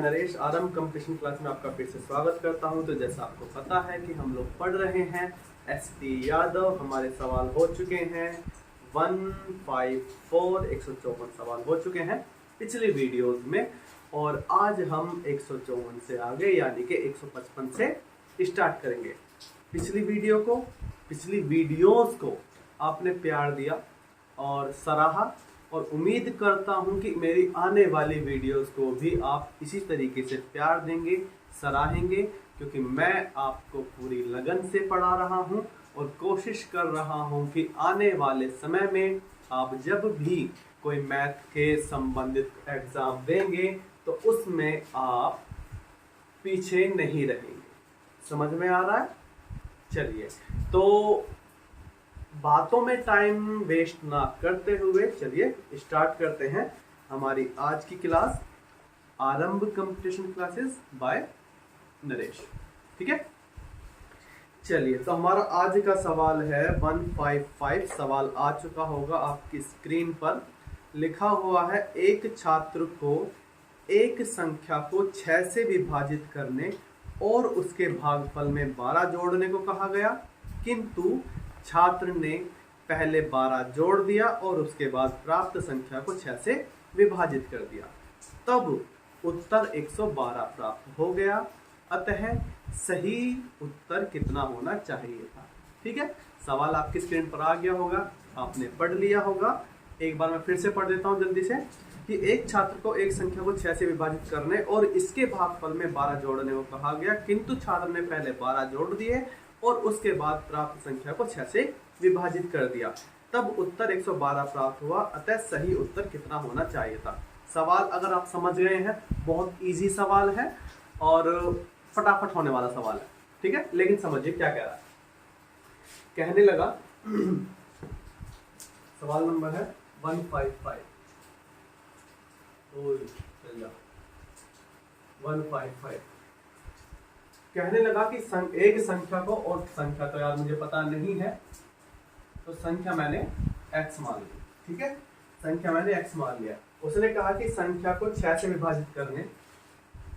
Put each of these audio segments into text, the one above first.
नरेश आरंभ competition class में आपका फिर से स्वागत करता हूं। तो जैसा आपको पता है कि हम लोग पढ़ रहे हैं एसटी यादव। हमारे सवाल हो चुके हैं 154 154 सवाल हो चुके हैं पिछली वीडियोस में, और आज हम 154 से आगे यानी कि 155 से स्टार्ट करेंगे। पिछली वीडियोस को आपने प्यार दिया और सराहा, और उम्मीद करता हूं कि मेरी आने वाली वीडियोस को भी आप इसी तरीके से प्यार देंगे, सराहेंगे, क्योंकि मैं आपको पूरी लगन से पढ़ा रहा हूं और कोशिश कर रहा हूं कि आने वाले समय में आप जब भी कोई मैथ के संबंधित एग्जाम देंगे तो उसमें आप पीछे नहीं रहेंगे। समझ में आ रहा है? चलिए, तो बातों में टाइम वेस्ट ना करते हुए चलिए स्टार्ट करते हैं हमारी आज की क्लास, आरंभ कंपटीशन क्लासेस बाय नरेश। ठीक है, चलिए, तो हमारा आज का सवाल है 155। सवाल आ चुका होगा आपकी स्क्रीन पर। लिखा हुआ है, एक छात्र को एक संख्या को 6 से विभाजित करने और उसके भागफल में 12 जोड़ने को कहा गया, किंतु छात्र ने पहले 12 जोड़ दिया और उसके बाद प्राप्त संख्या को 6 से विभाजित कर दिया, तब उत्तर 112 प्राप्त हो गया। अतः सही उत्तर कितना होना चाहिए था? ठीक है, सवाल आपकी स्क्रीन पर आ गया होगा, आपने पढ़ लिया होगा। एक बार मैं फिर से पढ़ देता हूं जल्दी से कि एक छात्र को एक संख्या को 6 से विभाजित करने और इसके भागफल में 12 जोड़ने को कहा गया, किंतु छात्र ने पहले 12 जोड़ दिए और उसके बाद प्राप्त संख्या को 6 से विभाजित कर दिया, तब उत्तर 112 प्राप्त हुआ। अतः सही उत्तर कितना होना चाहिए था? सवाल अगर आप समझ गए हैं, बहुत इजी सवाल है और फटाफट होने वाला सवाल है। ठीक है, लेकिन समझिए क्या कह रहा है। कहने लगा सवाल नंबर है 155। 155 कहने लगा कि एक संख्या को, और संख्या तो यार मुझे पता नहीं है, तो संख्या मैंने x मान ली। ठीक है, संख्या मैंने x मान लिया। उसने कहा कि संख्या को 6 से विभाजित करने,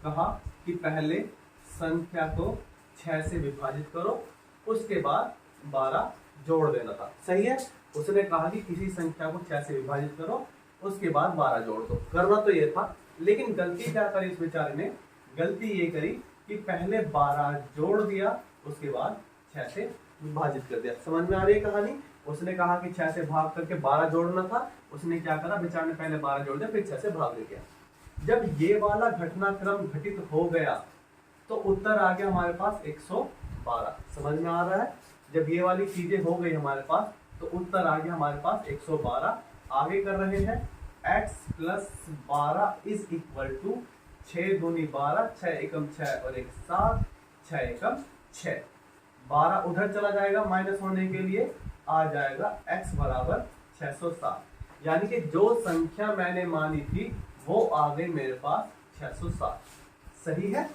कहा कि पहले संख्या को 6 से विभाजित करो, उसके बाद 12 जोड़ देना था। सही है, उसने कहा कि किसी संख्या को 6 से विभाजित करो, उसके बाद 12 जोड़ दो। करना तो ये था, लेकिन गलती क्या करी इस बेचारे ने? गलती ये करी कि पहले 12 जोड़ दिया, उसके बाद 6 से विभाजित कर दिया। समझ में आ रही है कहानी? उसने कहा कि 6 से भाग करके 12 जोड़ना था, उसने क्या करा, बेचारे ने पहले 12 जोड़ दिया, फिर 6 से भाग ले गया। जब ये वाला घटनाक्रम घटित हो गया तो उत्तर आ गया हमारे पास 112। समझ में आ रहा है? जब ये वाली चीजें हो गई हमारे पास तो उत्तर आ गया हमारे पास 112। आगे कर रहे हैं, x + 12 इज इक्वल टू 6 दूनी 12, 6 एकम 6 और 1 7, 6 एकम 6। 12 उधर चला जाएगा माइनस होने के लिए, आ जाएगा x बराबर 607। यानी कि जो संख्या मैंने मानी थी वो आ गई मेरे पास 607। सही है,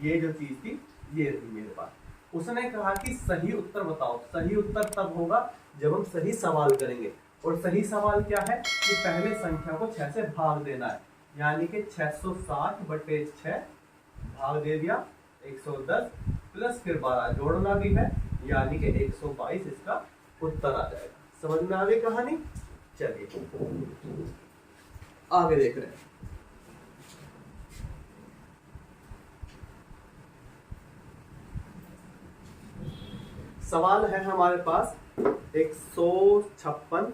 ये जो चीज थी ये थी मेरे पास। उसने कहा कि सही उत्तर बताओ। सही उत्तर तब होगा जब हम सही सवाल करेंगे, और सही सवाल क्या है कि पहले संख्या को 6 से भाग देना है, यानी कि 660/6 भाग दे दिया 110, प्लस फिर 12 जोड़ना भी है, यानी कि 122 इसका उत्तर आ जाएगा। समझ में आ गई कहानी? चलिए आगे देख रहे हैं। सवाल है हमारे पास 156।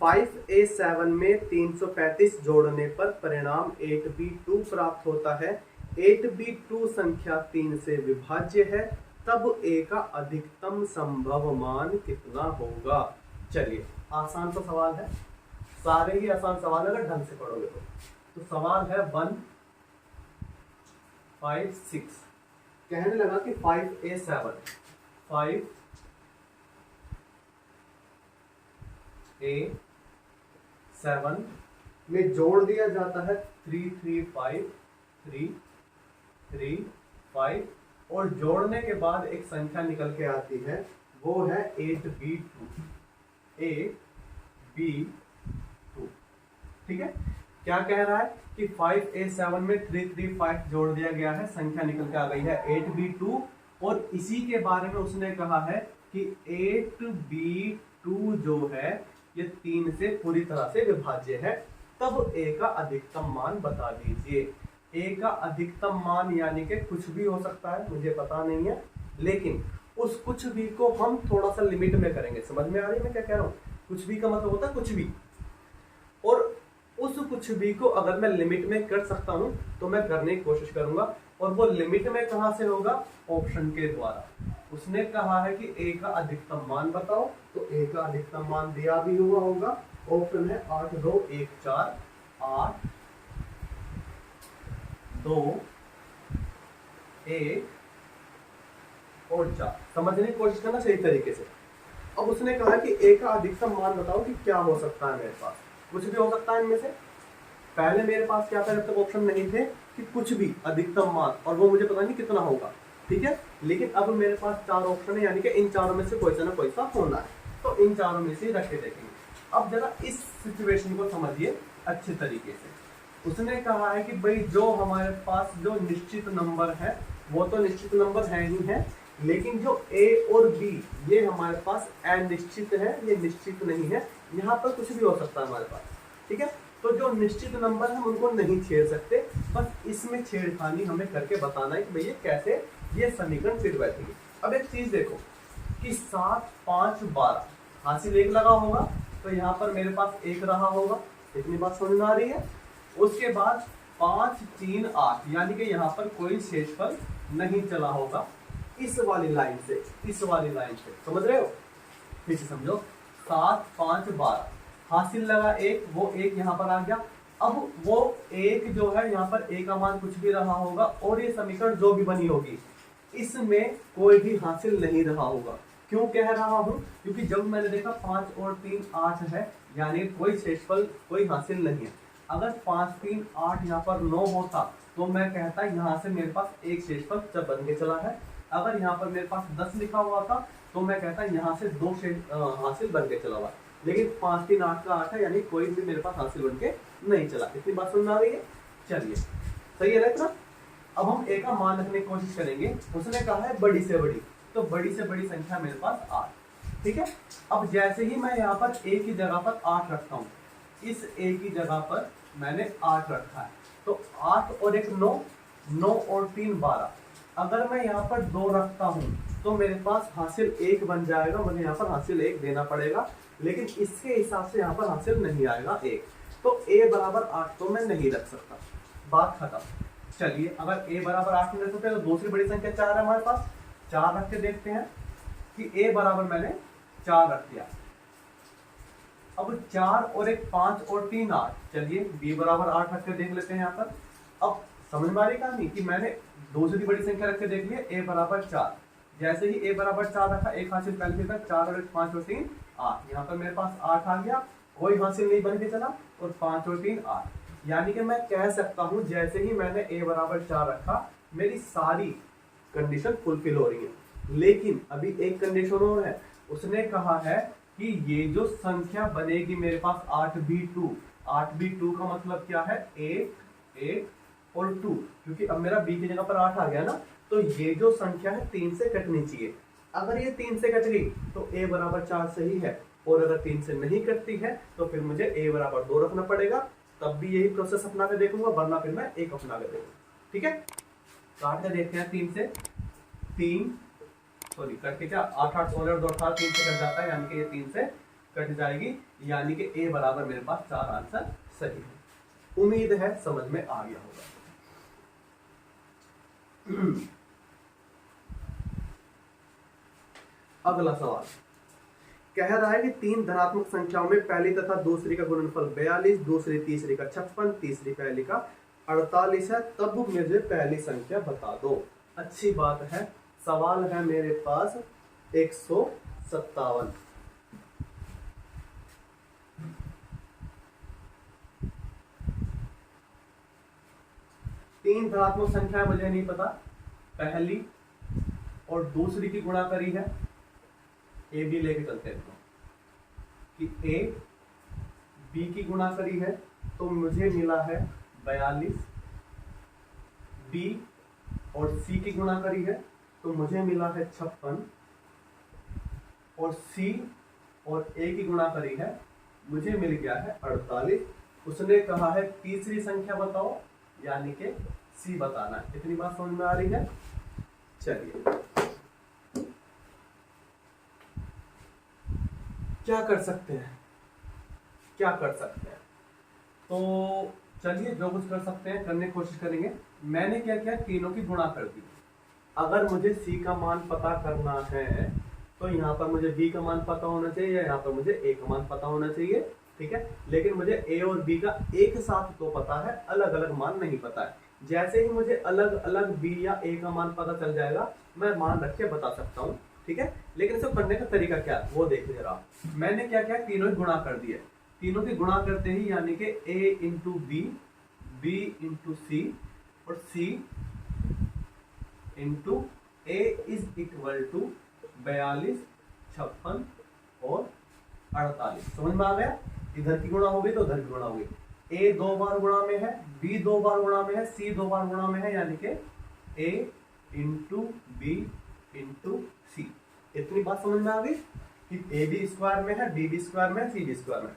5a7 में 335 जोड़ने पर परिणाम 8b2 प्राप्त होता है। 8b2 संख्या 3 से विभाज्य है, तब a का अधिकतम संभव मान कितना होगा? चलिए, आसान तो सवाल है, सारे ही आसान सवाल अगर ढंग से पढ़ोगे तो सवाल है 156। कहने लगा कि 5a7 में जोड़ दिया जाता है 335 335, और जोड़ने के बाद एक संख्या निकल के आती है, वो है 8b2। ठीक है, क्या कह रहा है कि 5A7 में 335 जोड़ दिया गया है, संख्या निकल के आ गई है 8B2। और इसी के बारे में उसने कहा है कि 8B2 जो है ये 3 से पूरी तरह से विभाज्य है। तब A का अधिकतम मान बता दीजिए। A का अधिकतम मान यानी कि कुछ भी हो सकता है, मुझे पता नहीं है, लेकिन उस कुछ भी को हम थोड़ा सा लिमिट में करेंगे। समझ में आ रही है मैं क्या कह रहा हूं? कुछ भी का मतलब होता है कुछ भी, और उस कुछ भी को अगर मैं लिमिट में कर सकता हूं तो मैं करने की कोशिश करूंगा। और वो लिमिट में कहां से होगा? ऑप्शन के द्वारा। उसने कहा है कि A का अधिकतम मान बताओ, तो A का अधिकतम मान दिया भी हुआ होगा। ऑप्शन है 8 2 1 4, 8 2 1 और 4। समझने की कोशिश करना सही तरीके से। अब उसने कहा कि A का अधिकतम मान बताओ कि क्या हो सकता है मेरे पास। कुछ भी हो सकता है इनमें से। पहले मेरे पास क्या था, जब तक ऑप्शन नहीं थे, कि कुछ भी अधिकतम मान, और वो मुझे पता नहीं कितना होगा, ठीक है। लेकिन अब मेरे पास 4 ऑप्शन है, यानी कि इन चारों में से कोई सा ना कोई सा होना है, तो इन चारों में से रख के देखेंगे। अब जरा इस सिचुएशन को समझिए अच्छे तरीके से। उसने कहा है कि भाई जो हमारे पास जो निश्चित नंबर है वो तो निश्चित नंबर है ही है, लेकिन जो A और B ये हमारे पास अनिश्चित है, ये निश्चित नहीं है। यहाँ पर कुछ भी हो सकता है हमारे पास, ठीक है। तो जो निश्चित नंबर हम उनको नहीं छेड़ सकते, बस इसमें छेड़खानी हमें करके बताना है कि भैया कैसे ये समीकरण फिट बैठेगी। अब एक चीज देखो कि 7 5 12 हासिल 1 लगा होगा, तो यहाँ पर मेरे पास 1 रहा होगा। इतनी बात समझ में आ रही है? उसके बाद 5 3 8, यानी कि यहाँ पर कोई शेषफल नहीं चला होगा इस वाली लाइन से, इस वाली लाइन से। समझ रहे हो? फिर से समझो। 7 5 12 हासिल लगा 1, वो 1 यहाँ पर आ गया। अब वो 1 जो है यहाँ पर A का मान कुछ भी रहा होगा, और ये समीकरण जो भी बनी होगी इसमें कोई भी हासिल नहीं रहा होगा। क्यों कह रहा हूं? क्योंकि जब मैंने देखा 5 और 3 8 है, यानी कोई शेषफल कोई हासिल नहीं है। अगर 5 3 8 यहाँ पर 9 होता तो मैं कहता यहाँ से मेरे पास एक शेषफल जब बन के चला है। अगर यहाँ पर मेरे पास 10 लिखा हुआ था तो मैं कहता यहाँ से 2 हासिल बन के चला हुआ। लेकिन 5 3 8 का 8 है, यानी कोई भी मेरे पास हासिल बन के नहीं चला। इतनी बात समझ में आ रही है? चलिए, सही है ना इतना? अब हम A का मान रखने की कोशिश करेंगे। उसने कहा है बड़ी से बड़ी, तो बड़ी से बड़ी संख्या मेरे पास 8, ठीक है। अब जैसे ही मैं यहाँ पर A की जगह पर 8 रखता हूँ, इस A की जगह पर मैंने 8 रखा है, तो 8 और 1 9, 9 और 3 12। अगर मैं यहाँ पर 2 रखता हूँ तो मेरे पास हासिल 1 बन जाएगा, मुझे यहाँ पर हासिल 1 देना पड़ेगा, लेकिन इसके हिसाब से यहाँ पर हासिल नहीं आएगा 1, तो A बराबर 8 तो मैं नहीं रख सकता। बात खत्म। चलिए, अगर A बराबर 8 नहीं रख सकते तो दूसरी बड़ी संख्या 4 है हमारे पास, 4 रख के देखते हैं कि A बराबर मैंने 4 रख दिया। अब 4 और 1 5 और 3 8, चलिए B बराबर 8 रख के देख लेते हैं यहाँ पर। अब समझ में आ रही कहानी कि मैंने दूसरी बड़ी संख्या रख के देख लिया A बराबर 4। जैसे ही A बराबर 4 रखा, एक हासिल पहले था, 4 और 1 5 और 3 8, यहाँ पर मेरे पास 8 आ गया, कोई हासिल नहीं बन के चला, और 5 और 3 8। यानी कि मैं कह सकता हूं जैसे ही मैंने A बराबर 4 रखा मेरी सारी कंडीशन फुलफिल हो रही है। लेकिन अभी एक कंडीशन और है। उसने कहा है कि ये जो संख्या बनेगी मेरे पास 8B2, 8B2 का मतलब क्या है? 8 8 और 2, क्योंकि अब मेरा B की जगह पर 8 आ गया ना, तो ये जो संख्या है 3 से कटनी चाहिए। अगर ये 3 से कट गई तो A बराबर 4 सही है, और अगर 3 से नहीं कटती है तो फिर मुझे A बराबर 2 रखना पड़ेगा। तब भी यही प्रोसेस अपना के देखूंगा, वरना फिर मैं 1 अपना के देखूंगा। ठीक है, काट के देखते हैं। 3 से 3 सॉरी कट के क्या 8 8 16 और 2 18 3 से कट जाता है, यानी कि ये 3 से कट जाएगी, यानी कि A बराबर मेरे पास 4 आंसर सही है। उम्मीद है समझ में आ गया होगा। अगला सवाल कह रहा है कि 3 धनात्मक संख्याओं में पहली तथा दूसरी का गुणनफल 42, दूसरी तीसरी का 56, तीसरी पहली का 48 है, तब मुझे पहली संख्या बता दो। अच्छी बात है, सवाल है मेरे पास 157। तीन धनात्मक संख्या मुझे नहीं पता, पहली और दूसरी की गुणा करी है। ए बी लेके चलते हैं कि A B की गुणा करी है तो मुझे मिला है 42, बी और सी की गुणा करी है तो मुझे मिला है 56, और सी और ए की गुणा करी है मुझे मिल गया है 48। उसने कहा है तीसरी संख्या बताओ, यानी कि सी बताना है। इतनी बात समझ में आ रही है? चलिए क्या कर सकते हैं, क्या कर सकते हैं? तो चलिए जो कुछ कर सकते हैं करने की कोशिश करेंगे। मैंने क्या किया, तीनों की गुणा कर दी। अगर मुझे सी का मान पता करना है तो यहाँ पर मुझे बी का मान पता होना चाहिए या यहाँ पर मुझे ए का मान पता होना चाहिए, ठीक है। लेकिन मुझे ए और बी का एक साथ तो पता है, अलग अलग मान नहीं पता है। जैसे ही मुझे अलग अलग बी या ए का मान पता चल जाएगा मैं मान रख के बता सकता हूँ, ठीक है। लेकिन इसे करने का तरीका क्या है वो देख जरा। मैंने क्या किया, तीनों ही गुणा कर दिए। तीनों की गुणा करते ही यानी कि A into B, B into C और C into A is equal to 42, 56 और 48। समझ में आ गया? इधर की गुणा हो गई तो उधर की गुणा हो गई। ए 2 बार गुणा में है, बी 2 बार गुणा में है, सी 2 बार गुणा में है, यानी कि ए इंटू बी इंटू सी। इतनी बात समझ में आ गई कि ए बी स्क्वायर में है, बी बी स्क्वायर में है, सी बी स्क्वायर में।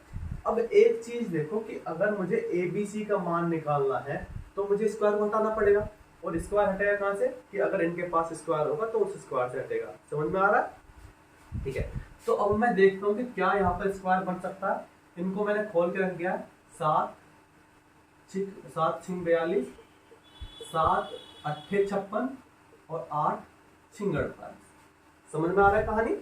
अब एक चीज देखो कि अगर मुझे ए बी सी का मान निकालना है तो मुझे स्क्वायर को हटाना पड़ेगा, और स्क्वायर हटेगा कहां से कि अगर इनके पास स्क्वायर होगा तो उस स्क्वायर से हटेगा। समझ में आ रहा है? ठीक है। तो अब मैं देखता हूं कि क्या यहाँ पर स्क्वायर बन सकता है। इनको मैंने खोल के रख दिया। 7 6 42, 7 8 56 और 8 6 48। समझ में आ रहा है कहानी?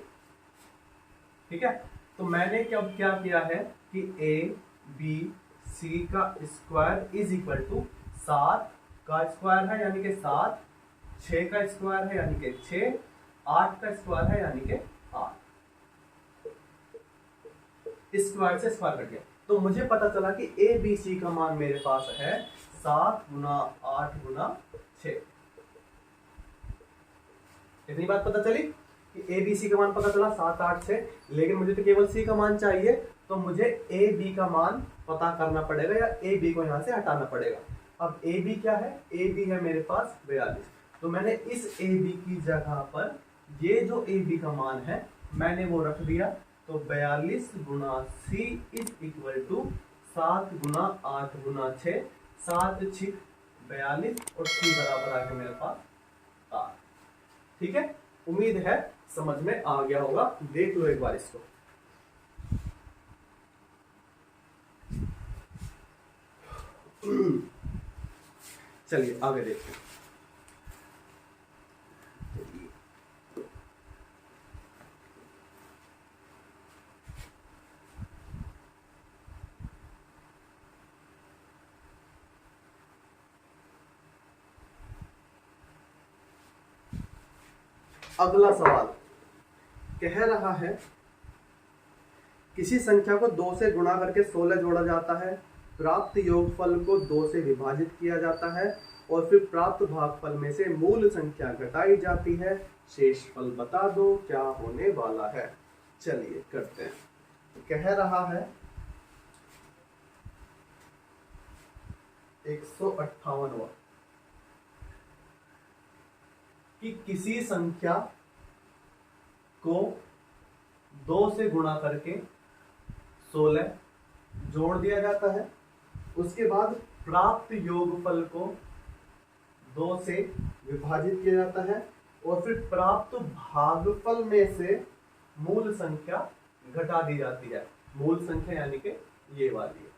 ठीक है। तो मैंने क्या किया है कि ए बी सी का स्क्वायर इज इक्वल टू 7 का स्क्वायर है यानी कि 7, 6 का स्क्वायर है यानी कि 6, 8 का स्क्वायर है यानी कि 8। स्क्वायर से स्क्वायर कट गया तो मुझे पता चला कि ए बी सी का मान मेरे पास है 7 गुना 8 गुना 6। इतनी बात पता चली कि ए बी सी का मान पता चला 7 8 6। लेकिन मुझे तो केवल सी का मान चाहिए, तो मुझे ए बी का मान पता करना पड़ेगा या ए बी को यहां से हटाना पड़ेगा। अब ए बी क्या है? ए बी है मेरे पास 42। तो मैंने इस ए बी की जगह पर ये जो ए बी का मान है मैंने वो रख दिया। तो 42 गुना सी इज इक्वल टू 7 गुना 8 गुना 6, 7 6 42 और सी बराबर आ गया मेरे पास 8। ठीक है, उम्मीद है समझ में आ गया होगा। देख लो एक बार इसको। चलिए आगे देखते हैं। अगला सवाल कह रहा है किसी संख्या को 2 से गुणा करके 16 जोड़ा जाता है, प्राप्त योगफल को 2 से विभाजित किया जाता है और फिर प्राप्त भागफल में से मूल संख्या घटाई जाती है। शेषफल बता दो क्या होने वाला है। चलिए करते हैं। कह रहा है 158वां कि किसी संख्या को 2 से गुणा करके 16 जोड़ दिया जाता है, उसके बाद प्राप्त योगफल को 2 से विभाजित किया जाता है और फिर प्राप्त भागफल में से मूल संख्या घटा दी जाती है। मूल संख्या यानी कि ये वाली है।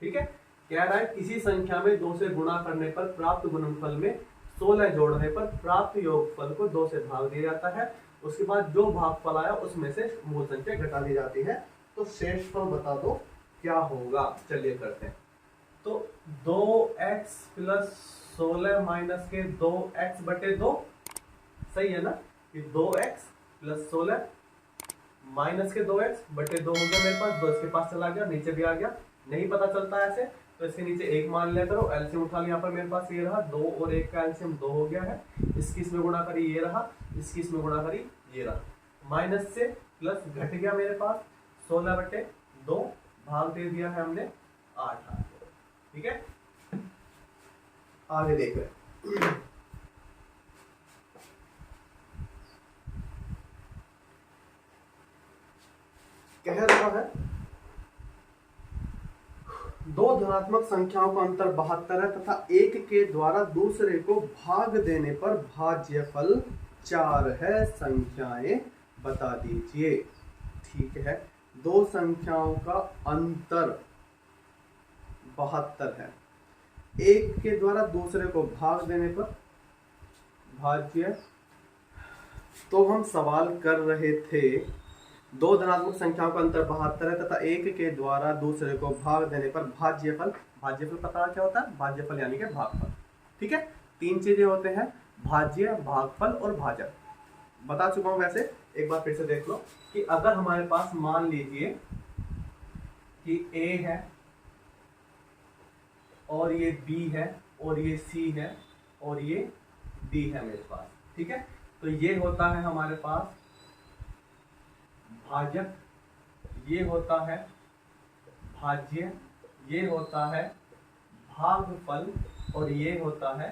ठीक है, कह रहा है किसी संख्या में 2 से गुणा करने पर प्राप्त गुणनफल में 16 जोड़ने पर प्राप्त योगफल को 2 से भाग दिया जाता है, उसके बाद जो भागफल आया उसमें से मूल संख्या घटा दी जाती है। तो शेषफल बता दो क्या होगा। चलिए करते हैं। तो 2x प्लस 16 माइनस के 2x बटे 2, सही है ना? कि 2x प्लस 16 माइनस के 2x बटे 2 हो गया मेरे पास। 2 इसके पास चला गया, नीचे भी आ गया। नहीं पता चलता ऐसे तो इसके नीचे 1 मान लिया करो। एलसीएम उठा लिया। यहाँ पर मेरे पास ये रहा 2 और 1 का एलसीएम 2 हो गया है। इसकी इसमें गुणा करी ये रहा, इसकी इसमें गुणा करी ये रहा। माइनस से प्लस घट गया मेरे पास 16 बटे 2 भाग दे दिया है हमने 8 8। ठीक है, आगे देख रहे हैं। कह रहा है दो धनात्मक संख्याओं का अंतर 72 है तथा एक के द्वारा दूसरे को भाग देने पर भाज्यफल 4 है, संख्याएं बता दीजिए। ठीक है, दो संख्याओं का अंतर 72 है, एक के द्वारा दूसरे को भाग देने पर भाज्य, तो हम सवाल कर रहे थे दो धनात्मक संख्याओं का अंतर 72 है तथा एक के द्वारा दूसरे को भाग देने पर भाज्यफल, भाज्यफल पता क्या होता है, भाज्यफल यानी कि भागफल। ठीक है, तीन चीजें होते हैं, भाज्य, भागफल और भाजक। बता चुका हूं, वैसे एक बार फिर से देख लो कि अगर हमारे पास मान लीजिए कि a है और ये b है और ये c है और ये d है मेरे पास। ठीक है, तो ये होता है हमारे पास भाजक, ये होता है भाज्य, ये होता है भागफल और ये होता है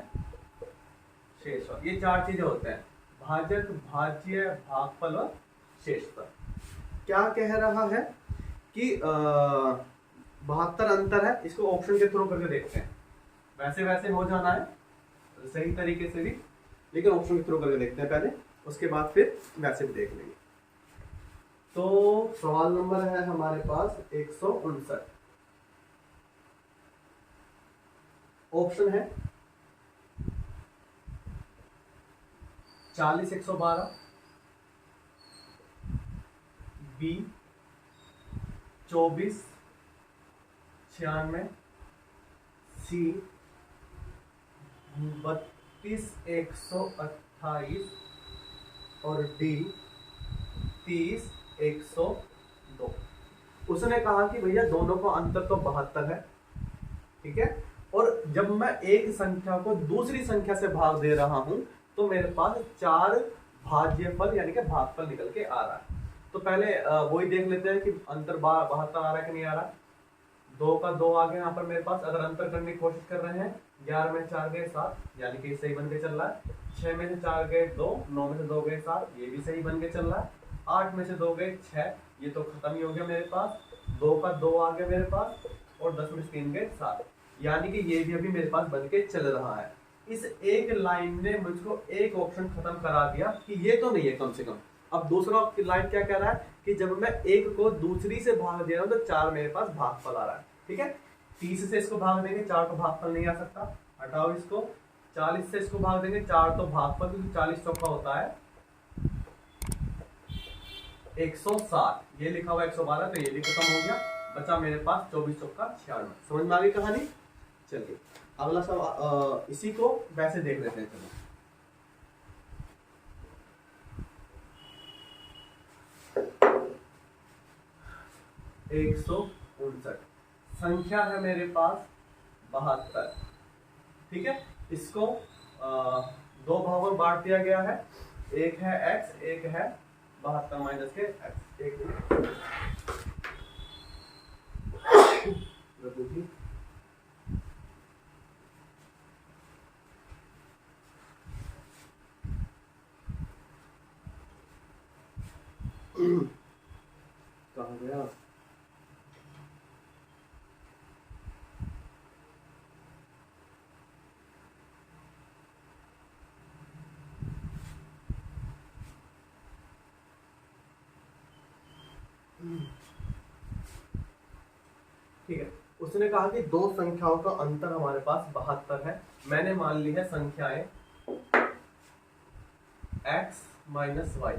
शेषफल। ये चार चीजें होते हैं, भाजक, भाज्य, भागफल और शेषफल। क्या कह रहा है कि 72 अंतर है, इसको ऑप्शन के थ्रू करके देखते हैं। वैसे वैसे हो जाना है सही तरीके से भी, लेकिन ऑप्शन के थ्रू करके देखते हैं पहले, उसके बाद फिर वैसे भी देख लेंगे। तो सवाल नंबर है हमारे पास 159। ऑप्शन है 40 112, बी 24 96, सी 32 128 और डी 30 102। उसने कहा कि भैया दोनों का अंतर तो 72 है। ठीक है, और जब मैं एक संख्या को दूसरी संख्या से भाग दे रहा हूं तो मेरे पास 4 भाज्यफल यानी कि भागफल निकल के आ रहा है। तो पहले वही देख लेते हैं कि अंतर 72 आ रहा है कि नहीं आ रहा। 2 का 2 आ गया यहाँ पर मेरे पास। अगर अंतर करने की कोशिश कर रहे हैं, 11 में 4 गए 7, यानी कि सही बन के चल रहा है। 6 में से 4 गए 2, 9 में से 2 गए 7, ये भी सही बन के चल रहा है। 8 में से 2 गए 6, ये तो खत्म ही हो गया मेरे पास। 2 का 2 आ गया मेरे पास और 10 में से 3 गए 7, यानी कि ये भी अभी मेरे पास बन के चल रहा है। इस एक लाइन ने मुझको एक ऑप्शन खत्म करा दिया कि ये तो नहीं है कम से कम। अब दूसरा लाइन क्या कह रहा है कि जब मैं एक को दूसरी से भाग दे रहा हूं तो 4 मेरे पास भागफल आ रहा है। ठीक है, 30 से इसको भाग देंगे 4 तो भागफल नहीं आ सकता, हटाओ इसको। 40 से इसको भाग देंगे 4 तो भागफल, क्योंकि 40 चौका होता है 160, ये लिखा हुआ 112, तो ये भी खत्म हो गया। बचा मेरे पास 24 चौका 96। समझ में आ गई कहानी। चलिए अगला सब इसी को वैसे देख लेते हैं। चलो 159 संख्या है मेरे पास 72। ठीक है, इसको 2 भागों में बांट दिया गया है, एक है x, एक है 72 माइनस के x। एक मिनट कहाँ गया। ठीक है, उसने कहा कि दो संख्याओं का अंतर हमारे पास 72 है। मैंने मान ली है संख्याएं x माइनस वाई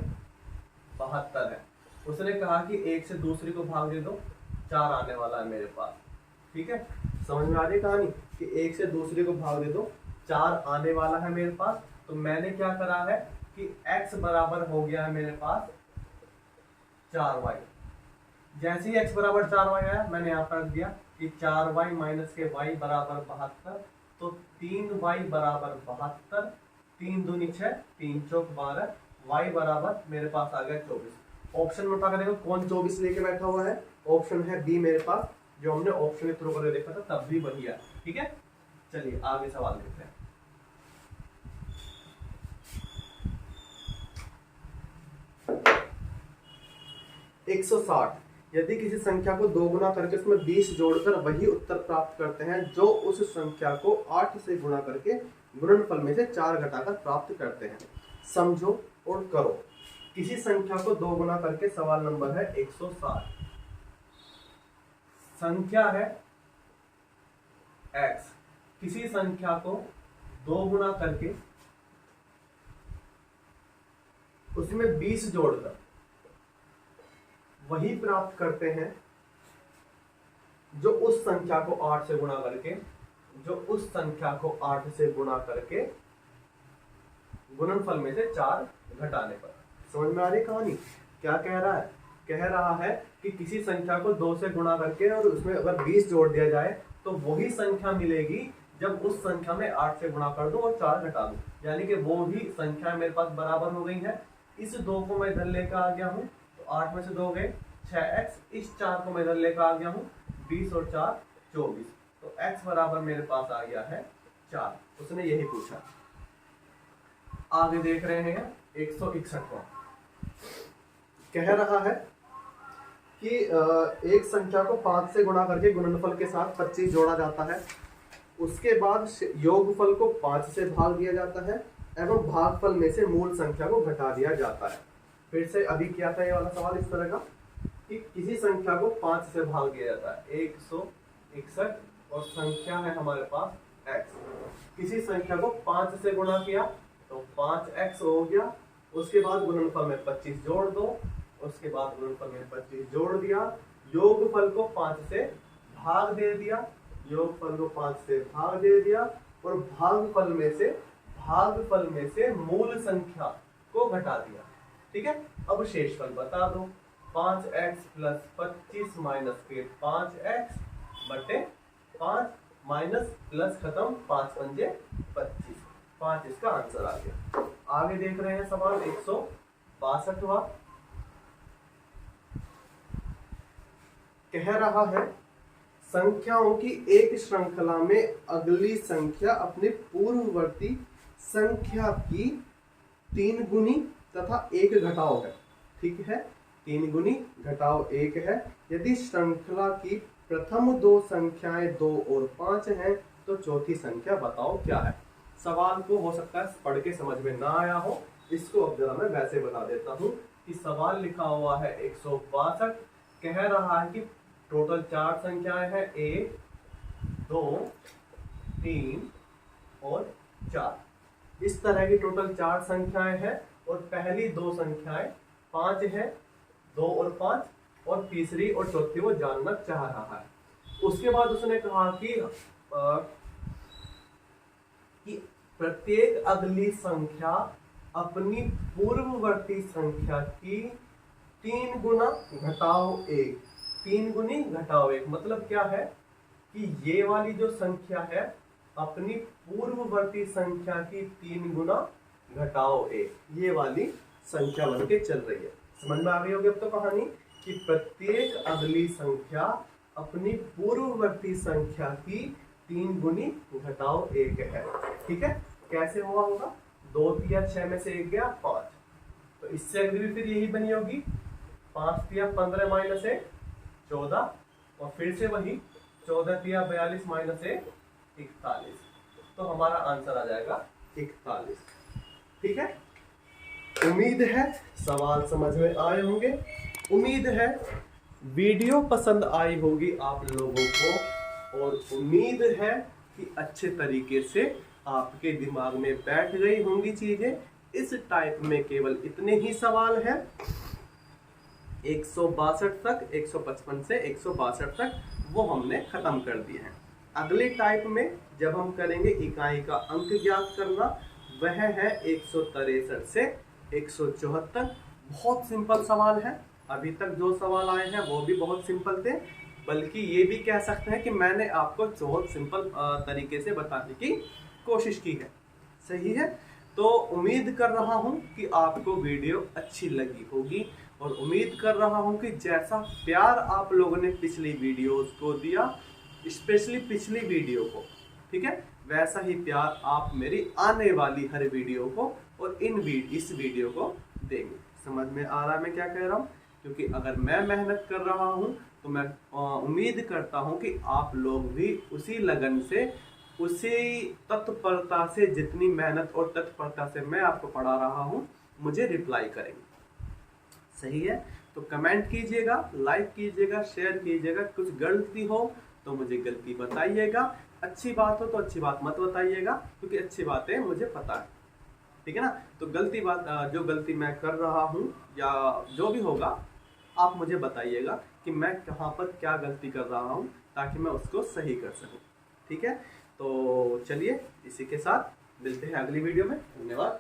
72 है। उसने कहा कि एक से दूसरी को भाग दे दो, 4 आने वाला है मेरे पास। ठीक है, समझ में आ रही कहानी कि एक से दूसरी को भाग दे दो, 4 आने वाला है मेरे पास। तो मैंने क्या करा है कि x बराबर हो गया है मेरे पास 4y। जैसे ही x बराबर 4y आया, मैंने यहाँ पर रख दिया कि 4y माइनस के y बराबर 72, तो 3y बराबर 72, 3 दूनी 6, 3 चौक 12, y बराबर मेरे पास आ गया 24। ऑप्शन में उठा कर देखो कौन 24 लेके बैठा हुआ है। ऑप्शन है बी मेरे पास, जो हमने ऑप्शन के थ्रू करके देखा था तब भी वही है। ठीक है, चलिए आगे सवाल देखते हैं। एक 160 यदि किसी संख्या को 2 गुना करके उसमें 20 जोड़कर वही उत्तर प्राप्त करते हैं जो उस संख्या को 8 से गुणा करके गुणनफल में से 4 घटाकर प्राप्त करते हैं। समझो और करो। किसी संख्या को 2 गुना करके, सवाल नंबर है 160, संख्या है x, किसी संख्या को 2 गुना करके उसमें 20 जोड़कर वही प्राप्त करते हैं जो उस संख्या को 8 से गुणा करके, जो उस संख्या को 8 से गुणा करके गुणनफल में से 4 घटाने पर। समझ में आ रही कहानी? क्या कह रहा है? कह रहा है कि किसी संख्या को 2 से गुणा करके और उसमें अगर 20 जोड़ दिया जाए तो वही संख्या मिलेगी जब उस संख्या में 8 से गुणा कर दूं और 4 घटा दूं। यानी कि वो ही संख्या मेरे पास बराबर हो गई है। इस 2 को मैं इधर लेकर आ गया हूं तो 8 में से 2 गए 6x, इस 4 को मैं इधर लेकर आ गया हूं 20 और 4 24, तो x बराबर मेरे पास आ गया है 4। उसने यही पूछा। आगे देख रहे हैं 161वां, कह रहा है कि एक संख्या को 5 से गुणा करके गुणनफल के साथ 25 जोड़ा जाता है। उसके बाद योगफल को 5 से भाग दिया जाता है एवं भागफल में से मूल संख्या को घटा दिया जाता है। फिर से अभी किया था ये वाला सवाल इस तरह का कि किसी संख्या को 5 से भाग दिया जाता है, 161, और संख्या है हमारे पास x। किसी संख्या को 5 से गुणा किया तो 5x हो गया। उसके बाद गुणनफल में 25 जोड़ दो, उसके बाद गुणनफल में 25 जोड़ दिया, योगफल को 5 से भाग दे दिया, योगफल को 5 से भाग दे दिया और भागफल में से मूल संख्या को घटा दिया। ठीक है, अब शेषफल बता दो। 5x प्लस 25 माइनस के 5x बटे 5 माइनस प्लस खत्म, 5 पंजे 25, 5 इसका आंसर आ गया। आगे देख रहे हैं सवाल 162वां, कह रहा है संख्याओं की एक श्रृंखला में अगली संख्या अपनी पूर्ववर्ती संख्या की 3 गुनी तथा 1 घटाओ है। ठीक है, 3 गुनी घटाओ 1 है। यदि श्रृंखला की प्रथम 2 संख्याएं 2 और 5 हैं तो चौथी संख्या बताओ क्या है। सवाल को हो सकता है पढ़ के समझ में ना आया हो, इसको अब जरा मैं वैसे बता देता हूं कि सवाल लिखा हुआ है 162, कह रहा है कि टोटल 4 संख्याएं हैं 1, 2, 3 और 4। इस तरह की टोटल 4 संख्याएं हैं और पहली 2 संख्याएं 5 हैं, 2 और 5, और तीसरी और चौथी वो जानना चाह रहा है। उसके बाद उसने कहा कि प्रत्येक अगली संख्या अपनी पूर्ववर्ती संख्या की 3 गुना घटाओ 1, 3 गुनी घटाओ 1 मतलब क्या है कि ये वाली जो संख्या है अपनी पूर्ववर्ती संख्या की 3 गुना घटाओ 1, ये वाली संख्या बन के चल रही है। समझ में आ गई होगी अब तो कहानी कि प्रत्येक अगली संख्या अपनी पूर्ववर्ती संख्या की 3 गुनी घटाओ 1 है। ठीक है, कैसे हुआ होगा? 2 तिया 6 में से 1 गया 5, तो इससे अगली भी फिर यही बनी होगी। 5 तिया 15 माइनस 1 14, और फिर से वही 14 तिया 42 माइनस 1 41, तो हमारा आंसर आ जाएगा 41। ठीक है, उम्मीद है सवाल समझ में आए होंगे, उम्मीद है वीडियो पसंद आई होगी आप लोगों को, और उम्मीद है कि अच्छे तरीके से आपके दिमाग में बैठ गई होंगी चीजें। इस टाइप में केवल इतने ही सवाल हैं, 162 तक, 155 से 162 तक वो हमने खत्म कर दिए हैं। अगले टाइप में जब हम करेंगे इकाई का अंक ज्ञात करना, वह है 163 से 174। बहुत सिंपल सवाल है, अभी तक जो सवाल आए हैं वो भी बहुत सिंपल थे, बल्कि ये भी कह सकते हैं कि मैंने आपको बहुत सिंपल तरीके से बताने की कोशिश की है। सही है, तो उम्मीद कर रहा हूं कि आपको वीडियो अच्छी लगी होगी और उम्मीद कर रहा हूं कि जैसा प्यार आप लोगों ने पिछली वीडियोस को दिया, स्पेशली पिछली वीडियो को, ठीक है, वैसा ही प्यार आप मेरी आने वाली हर वीडियो को और इस वीडियो को देंगे। समझ में आ रहा है मैं क्या कह रहा हूँ? क्योंकि अगर मैं मेहनत कर रहा हूँ तो मैं उम्मीद करता हूँ कि आप लोग भी उसी लगन से, उसी तत्परता से, जितनी मेहनत और तत्परता से मैं आपको पढ़ा रहा हूँ, मुझे रिप्लाई करेंगे। सही है? तो कमेंट कीजिएगा, लाइक कीजिएगा, शेयर कीजिएगा। कुछ गलती हो तो मुझे गलती बताइएगा, अच्छी बात हो तो अच्छी बात मत बताइएगा, क्योंकि अच्छी बातें मुझे पता है, ठीक है ना। तो जो गलती मैं कर रहा हूँ या जो भी होगा, आप मुझे बताइएगा कि मैं कहाँ पर क्या गलती कर रहा हूँ, ताकि मैं उसको सही कर सकूँ, ठीक है। तो चलिए, इसी के साथ मिलते हैं अगली वीडियो में। धन्यवाद।